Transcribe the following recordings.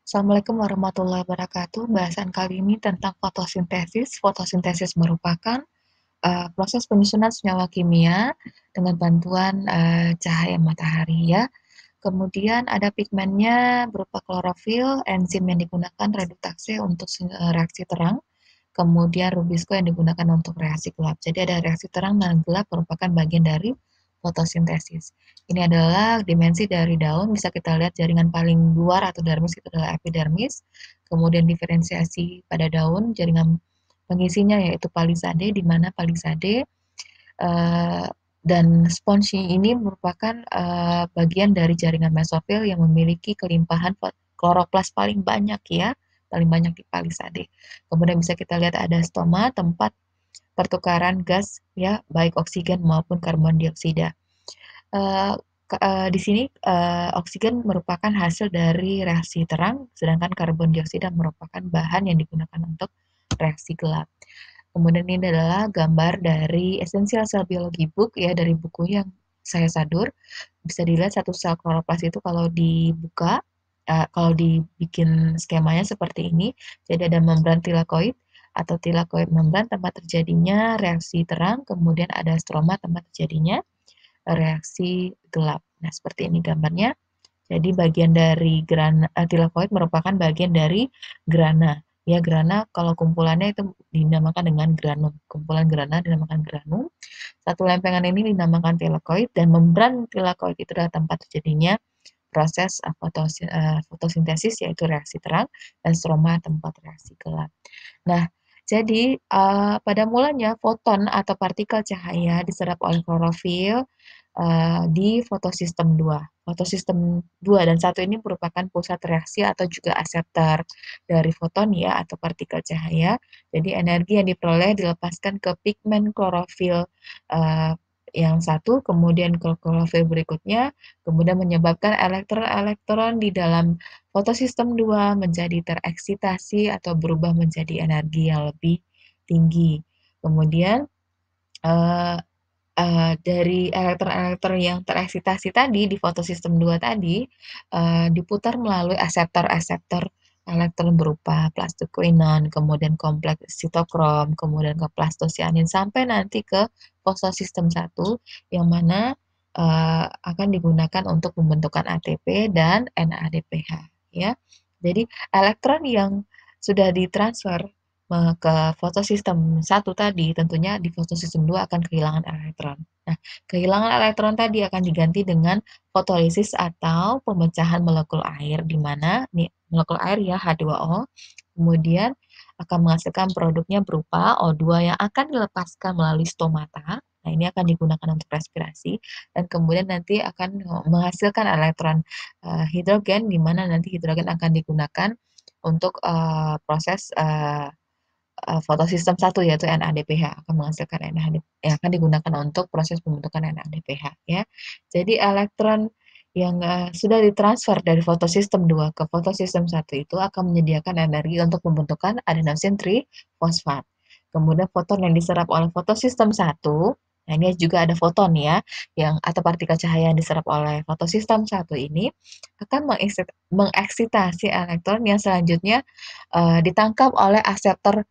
Assalamualaikum warahmatullahi wabarakatuh. Bahasan kali ini tentang fotosintesis. Fotosintesis merupakan proses penyusunan senyawa kimia dengan bantuan cahaya matahari ya. Kemudian ada pigmennya berupa klorofil, enzim yang digunakan reduktase untuk reaksi terang, kemudian rubisco yang digunakan untuk reaksi gelap. Jadi ada reaksi terang dan gelap merupakan bagian dari fotosintesis. Ini adalah dimensi dari daun, bisa kita lihat jaringan paling luar atau dermis itu adalah epidermis, kemudian diferensiasi pada daun, jaringan pengisinya yaitu palisade, di mana palisade dan sponsi ini merupakan bagian dari jaringan mesofil yang memiliki kelimpahan kloroplas paling banyak ya, paling banyak di palisade. Kemudian bisa kita lihat ada stoma, tempat pertukaran gas ya, baik oksigen maupun karbon dioksida. Uh, di sini oksigen merupakan hasil dari reaksi terang, sedangkan karbon dioksida merupakan bahan yang digunakan untuk reaksi gelap. Kemudian ini adalah gambar dari Essential Cell Biology Book ya, dari buku yang saya sadur. Bisa dilihat satu sel kloroplas itu kalau dibuka, kalau dibikin skemanya seperti ini. Jadi ada membran tilakoid atau tilakoid membran tempat terjadinya reaksi terang, kemudian ada stroma tempat terjadinya reaksi gelap. Nah, seperti ini gambarnya. Jadi bagian dari tilakoid merupakan bagian dari grana. Ya, grana kalau kumpulannya itu dinamakan dengan granum. Kumpulan grana dinamakan granum. Satu lempengan ini dinamakan tilakoid dan membran tilakoid itu adalah tempat terjadinya proses fotosintesis yaitu reaksi terang dan stroma tempat reaksi gelap. Nah, jadi pada mulanya foton atau partikel cahaya diserap oleh klorofil di fotosistem 2. Fotosistem 2 dan 1 ini merupakan pusat reaksi atau juga aseptor dari foton ya atau partikel cahaya. Jadi energi yang diperoleh dilepaskan ke pigmen klorofil uh, yang satu, kemudian ke klorofil berikutnya, kemudian menyebabkan elektron-elektron di dalam fotosistem 2 menjadi tereksitasi atau berubah menjadi energi yang lebih tinggi. Kemudian uh, dari elektron-elektron yang tereksitasi tadi di fotosistem 2 tadi diputar melalui aseptor-aseptor elektron berupa plastoquinone, kemudian kompleks sitokrom, kemudian ke plastosianin sampai nanti ke fotosistem 1 yang mana akan digunakan untuk pembentukan ATP dan NADPH ya. Jadi elektron yang sudah ditransfer ke fotosistem 1 tadi, tentunya di fotosistem 2 akan kehilangan elektron. Nah, kehilangan elektron tadi akan diganti dengan fotolisis atau pemecahan molekul air, di mana nih, molekul air ya H2O, kemudian akan menghasilkan produknya berupa O2 yang akan dilepaskan melalui stomata. Nah, ini akan digunakan untuk respirasi dan kemudian nanti akan menghasilkan elektron hidrogen, di mana nanti hidrogen akan digunakan untuk proses fotosistem 1 yaitu NADPH akan menghasilkan NAD yang akan digunakan untuk proses pembentukan NADPH ya. Jadi elektron yang sudah ditransfer dari fotosistem 2 ke fotosistem 1 itu akan menyediakan energi untuk pembentukan adenosine trifosfat. Kemudian foton yang diserap oleh fotosistem 1, nah ini juga ada foton ya, yang atau partikel cahaya yang diserap oleh fotosistem 1 ini akan mengeksitasi elektron yang selanjutnya ditangkap oleh aseptor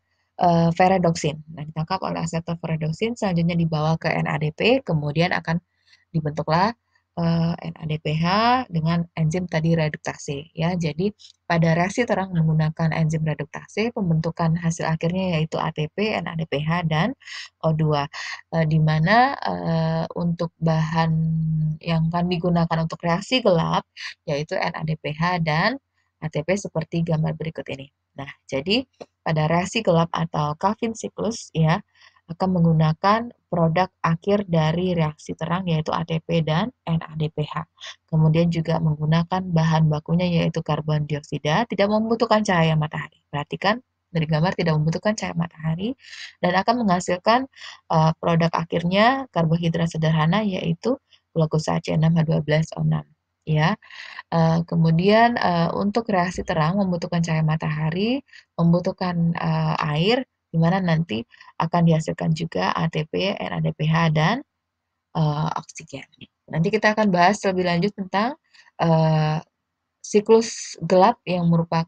ferredoksin. Nah, ditangkap oleh aseptor ferredoksin, selanjutnya dibawa ke NADP, kemudian akan dibentuklah NADPH dengan enzim tadi reduktase ya. Jadi pada reaksi terang menggunakan enzim reduktase, pembentukan hasil akhirnya yaitu ATP, NADPH dan O2. Di mana untuk bahan yang akan digunakan untuk reaksi gelap yaitu NADPH dan ATP seperti gambar berikut ini. Nah, jadi pada reaksi gelap atau Calvin siklus ya akan menggunakan produk akhir dari reaksi terang yaitu ATP dan NADPH. Kemudian juga menggunakan bahan bakunya yaitu karbon dioksida, tidak membutuhkan cahaya matahari. Perhatikan dari gambar tidak membutuhkan cahaya matahari dan akan menghasilkan produk akhirnya karbohidrat sederhana yaitu glukosa C6H12O6 ya. Kemudian untuk reaksi terang membutuhkan cahaya matahari, membutuhkan air, di mana nanti akan dihasilkan juga ATP, NADPH, dan oksigen. Nanti kita akan bahas lebih lanjut tentang siklus gelap yang merupakan